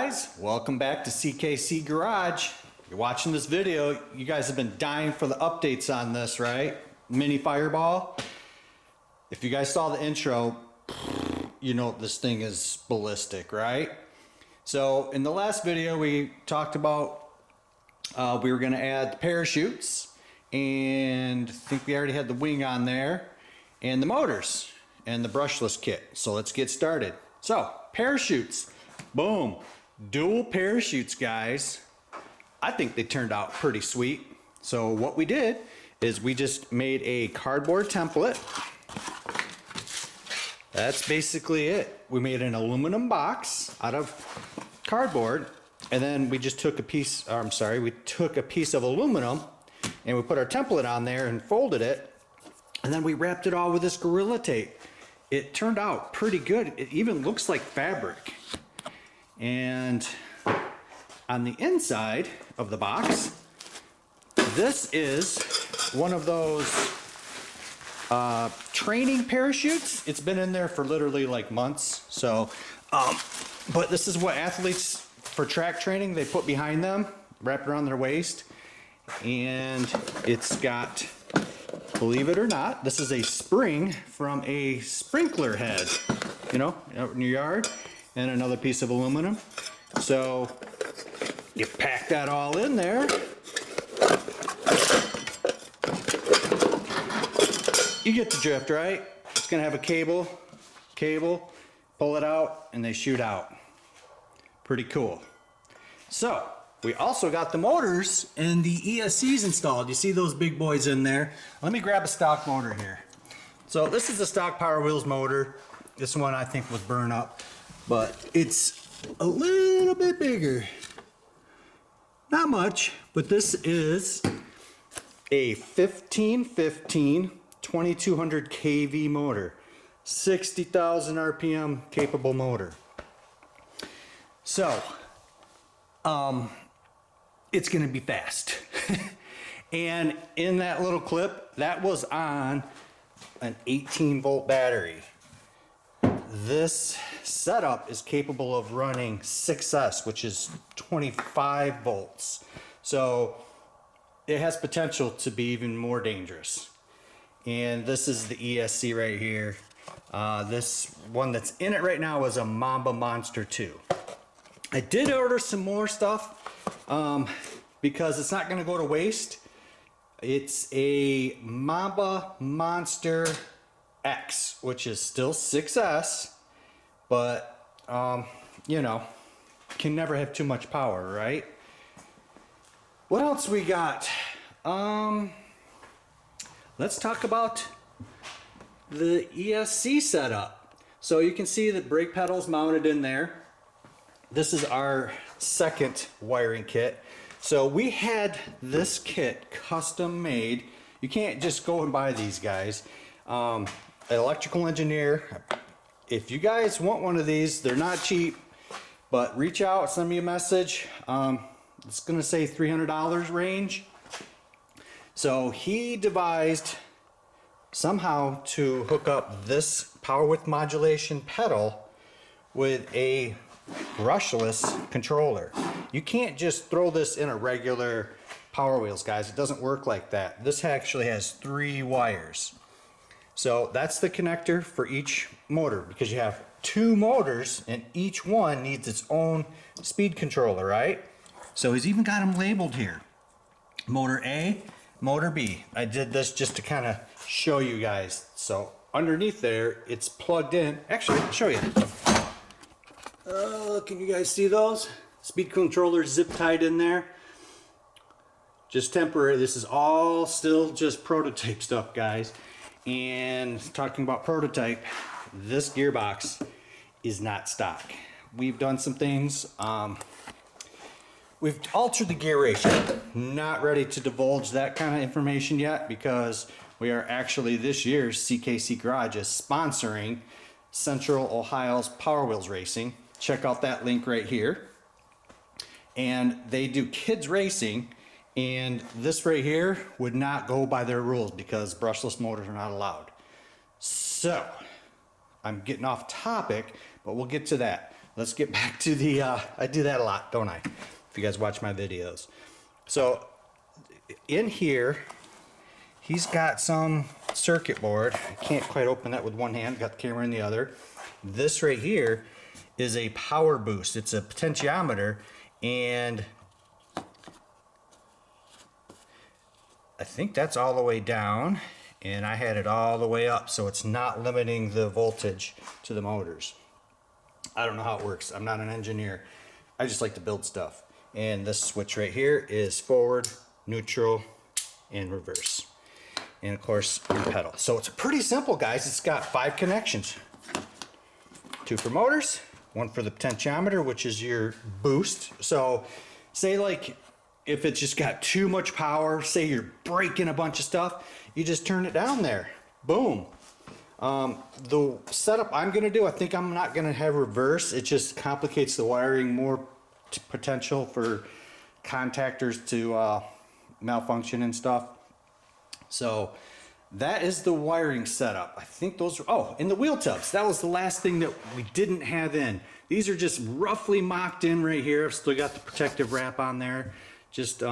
guys, welcome back to CKC Garage. You're watching this video, you guys have been dying for the updates on this, right? Mini Fireball. If you guys saw the intro, you know this thing is ballistic, right? So in the last video we talked about we were going to add the parachutes, and I think we already had the wing on there, and the motors and the brushless kit. So let's get started. So parachutes, boom, dual parachutes, guys. I think they turned out pretty sweet. So what we did is we just made a cardboard template. That's basically it. We made an aluminum box out of cardboard, and then we just took a piece, we took a piece of aluminum and we put our template on there and folded it, and then we wrapped it all with this Gorilla Tape. It turned out pretty good. It even looks like fabric. And on the inside of the box, this is one of those training parachutes. It's been in there for literally like months. So, but this is what athletes for track training, they put behind them, wrap around their waist. And it's got, believe it or not, this is a spring from a sprinkler head, you know, out in your yard, and another piece of aluminum. So you pack that all in there. You get the drift, right? It's gonna have a cable, pull it out, and they shoot out. Pretty cool. So we also got the motors and the ESCs installed. You see those big boys in there. Let me grab a stock motor here. So this is a stock Power Wheels motor. This one I think was burned up, but it's a little bit bigger. Not much, but this is a 1515 2200 kV motor. 60,000 RPM capable motor. So, it's gonna be fast. And in that little clip, that was on an 18-volt battery. This setup is capable of running 6S, which is 25 volts. So it has potential to be even more dangerous. And this is the ESC right here. This one that's in it right now is a Mamba Monster 2. I did order some more stuff because it's not going to go to waste. It's a Mamba Monster X, which is still 6S, but you know, can never have too much power, right? What else we got? Let's talk about the ESC setup. So you can see the brake pedals mounted in there. This is our second wiring kit. So we had this kit custom made. You can't just go and buy these, guys. An electrical engineer, if you guys want one of these, they're not cheap, but reach out, send me a message. It's gonna say $300 range. So he devised somehow to hook up this power width modulation pedal with a brushless controller. You can't just throw this in a regular Power Wheels, guys. It doesn't work like that. This actually has 3 wires. So that's the connector for each motor, because you have 2 motors and each one needs its own speed controller, right? So he's even got them labeled here. Motor A, Motor B. I did this just to kind of show you guys. So underneath there, it's plugged in. Actually, I'll show you. Can you guys see those? Speed controllers zip tied in there. Just temporary. This is all still just prototype stuff, guys. And talking about prototype, this gearbox is not stock. We've done some things. We've altered the gear ratio. Not ready to divulge that kind of information yet, because we are actually, this year's CKC Garage is sponsoring Central Ohio's Power Wheels Racing. Check out that link right here. And they do kids racing, and this right here would not go by their rules because brushless motors are not allowed. So I'm getting off topic, but we'll get to that. let's get back to the, I do that a lot, don't I? If you guys watch my videos. So in here, he's got some circuit board. I can't quite open that with one hand, got the camera in the other. This right here is a power boost. It's a potentiometer, and I think that's all the way down, and I had it all the way up, so it's not limiting the voltage to the motors. I don't know how it works. I'm not an engineer. I just like to build stuff. And this switch right here is forward, neutral, and reverse. And of course, your pedal. So it's pretty simple, guys. It's got 5 connections. 2 for motors, 1 for the potentiometer, which is your boost. So say like if it's just got too much power, say you're breaking a bunch of stuff, you just turn it down there. Boom. The setup I'm gonna do, I think I'm not gonna have reverse. It just complicates the wiring, more potential for contactors to malfunction and stuff. So that is the wiring setup. I think those are, oh, and the wheel tubs. That was the last thing that we didn't have in. These are just roughly mocked in right here. I've still got the protective wrap on there. Just,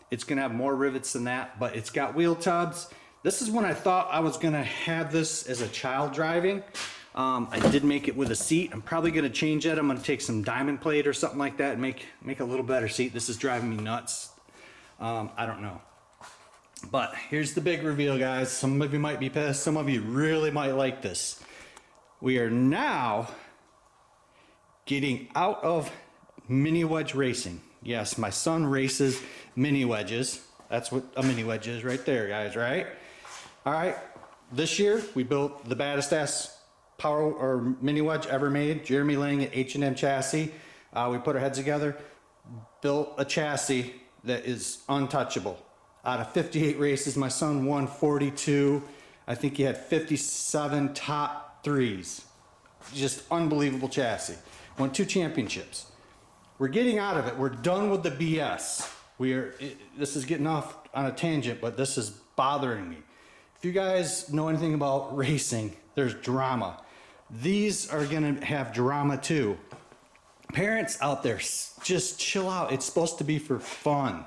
it's gonna have more rivets than that, but it's got wheel tubs. This is when I thought I was gonna have this as a child driving. I did make it with a seat. I'm probably gonna change that. I'm gonna take some diamond plate or something like that and make a little better seat. This is driving me nuts. I don't know. But here's the big reveal, guys. Some of you might be pissed. Some of you really might like this. We are now getting out of mini wedge racing. Yes, my son races mini wedges. That's what a mini wedge is right there, guys, right? All right, this year we built the baddest ass power or mini wedge ever made. Jeremy Lang at H&M Chassis. We put our heads together, built a chassis that is untouchable. Out of 58 races, my son won 42. I think he had 57 top 3s. Just unbelievable chassis. Won 2 championships. We're getting out of it. We're done with the BS. This is getting off on a tangent, but this is bothering me. If you guys know anything about racing, there's drama. These are gonna have drama too. Parents out there, just chill out. It's supposed to be for fun.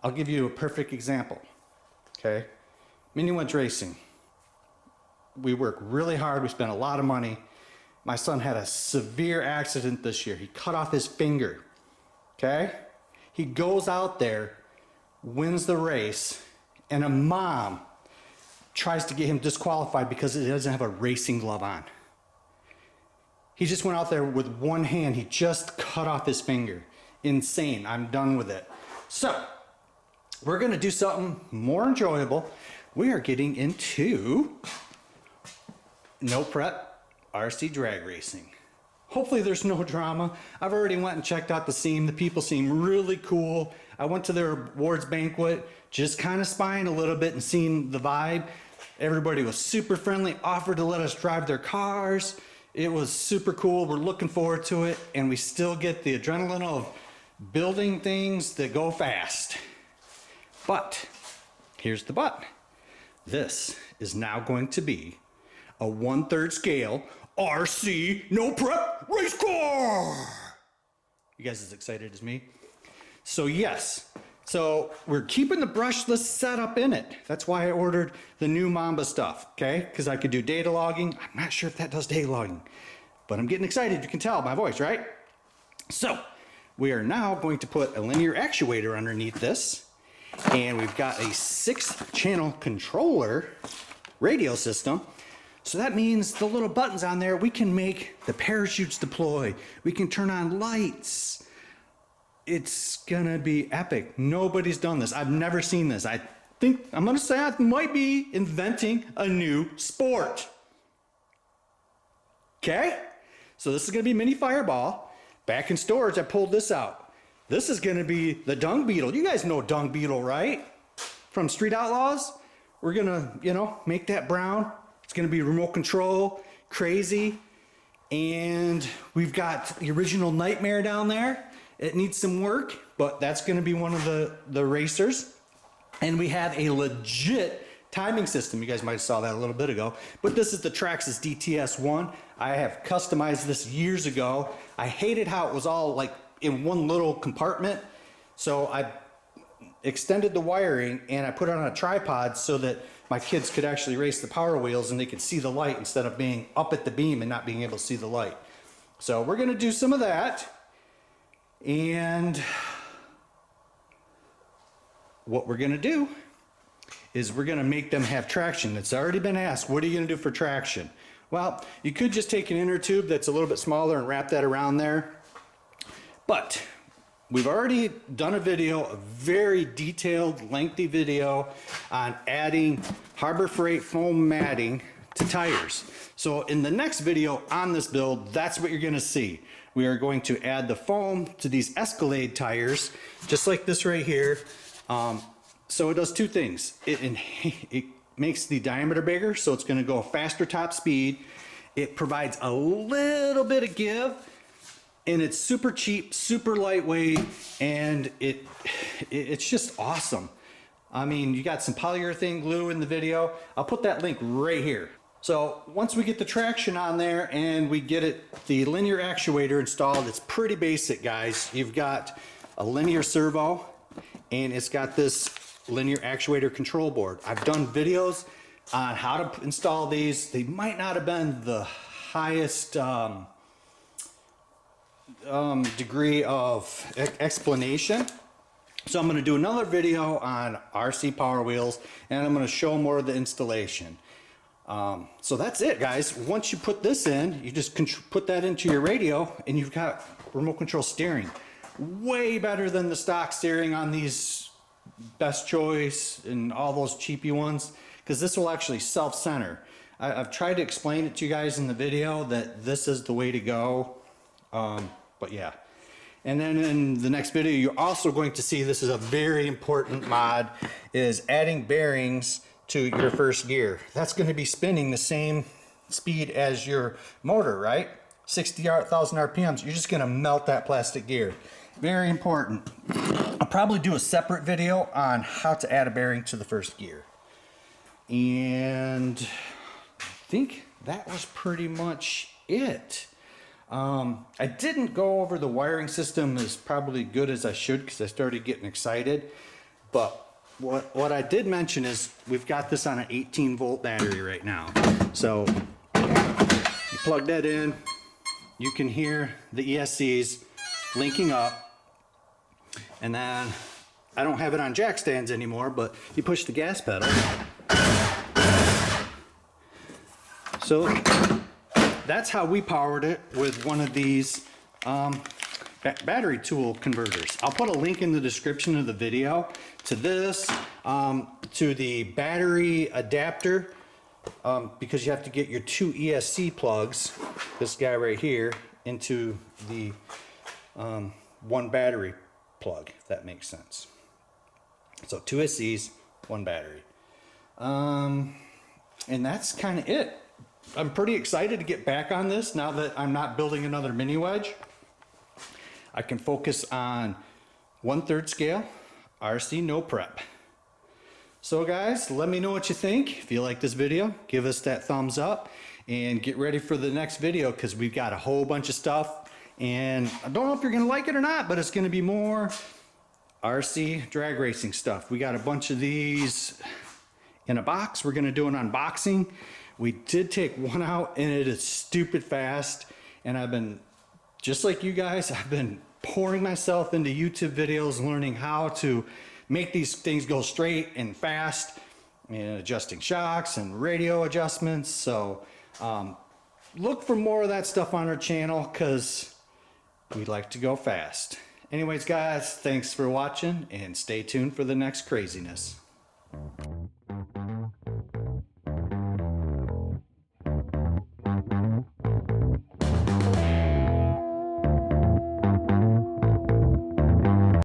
I'll give you a perfect example, okay? Mini wedge racing. We work really hard. We spent a lot of money. My son had a severe accident this year. He cut off his finger, okay? He goes out there, wins the race, and a mom tries to get him disqualified because he doesn't have a racing glove on. He just went out there with one hand. He just cut off his finger. Insane. I'm done with it. So, we're gonna do something more enjoyable. We are getting into no prep RC drag racing. Hopefully there's no drama. I've already went and checked out the scene. The people seem really cool. I went to their awards banquet, just kind of spying a little bit and seeing the vibe. Everybody was super friendly, offered to let us drive their cars. It was super cool. We're looking forward to it, and we still get the adrenaline of building things that go fast. But here's the but. This is now going to be a 1/3 scale RC no prep race car. You guys as excited as me? So yes, so we're keeping the brushless setup in it. That's why I ordered the new Mamba stuff, okay? Because I could do data logging. I'm not sure if that does data logging, but I'm getting excited. You can tell by my voice, right? So we are now going to put a linear actuator underneath this. And we've got a 6-channel controller radio system. So that means the little buttons on there, we can make the parachutes deploy. We can turn on lights. It's gonna be epic. Nobody's done this. I've never seen this. I think, I'm gonna say I might be inventing a new sport. Okay? So this is gonna be mini Fireball. Back in storage, I pulled this out. This is gonna be the Dung Beetle. You guys know Dung Beetle, right? From Street Outlaws. We're gonna, make that brown. It's gonna be remote control, crazy. And we've got the original Nightmare down there. It needs some work, but that's gonna be one of the racers. And we have a legit timing system. You guys might have saw that a little bit ago, but this is the Traxxas DTS1. I have customized this years ago. I hated how it was all like in one little compartment. So I extended the wiring and I put it on a tripod so that my kids could actually race the Power Wheels and they could see the light instead of being up at the beam and not being able to see the light. So we're gonna do some of that. And what we're gonna do is we're gonna make them have traction. It's already been asked, what are you gonna do for traction? Well, you could just take an inner tube that's a little bit smaller and wrap that around there. But we've already done a video, a very detailed, lengthy video on adding Harbor Freight foam matting to tires. So in the next video on this build, that's what you're gonna see. We are going to add the foam to these Escalade tires, just like this right here. So it does two things. It makes the diameter bigger, so it's gonna go a faster top speed. It provides a little bit of give, and it's super cheap, super lightweight, and it's just awesome. I mean, you got some polyurethane glue in the video. I'll put that link right here. So once we get the traction on there and we get the linear actuator installed, it's pretty basic, guys. You've got a linear servo and it's got this linear actuator control board. I've done videos on how to install these. They might not have been the highest degree of explanation. So I'm going to do another video on RC Power Wheels and I'm going to show more of the installation. So that's it, guys. Once you put this in, you just put that into your radio and you've got remote control steering. Way better than the stock steering on these Best Choice and all those cheapy ones, because this will actually self-center. I've tried to explain it to you guys in the video that this is the way to go. But yeah. And then in the next video, you're also going to see, this is a very important mod, is adding bearings to your first gear. That's going to be spinning the same speed as your motor, right? 60,000 RPMs. You're just going to melt that plastic gear. Very important. I'll probably do a separate video on how to add a bearing to the first gear. And I think that was pretty much it. I didn't go over the wiring system as probably good as I should because I started getting excited. But what I did mention is we've got this on an 18-volt battery right now. So you plug that in, you can hear the ESCs linking up. And then I don't have it on jack stands anymore, but you push the gas pedal. So that's how we powered it with one of these battery tool converters. I'll put a link in the description of the video to this, to the battery adapter, because you have to get your two ESC plugs, this guy right here, into the one battery plug, if that makes sense. So two ESCs, one battery. And that's kind of it. I'm pretty excited to get back on this now that I'm not building another mini wedge. I can focus on 1/3 scale, RC no prep. So guys, let me know what you think. If you like this video, give us that thumbs up and get ready for the next video because we've got a whole bunch of stuff. And I don't know if you're gonna like it or not, but it's gonna be more RC drag racing stuff. We got a bunch of these in a box. We're gonna do an unboxing. We did take one out and it is stupid fast. And I've been, just like you guys, I've been pouring myself into YouTube videos, learning how to make these things go straight and fast, and adjusting shocks and radio adjustments. So look for more of that stuff on our channel because we like to go fast. Anyways, guys, thanks for watching and stay tuned for the next craziness.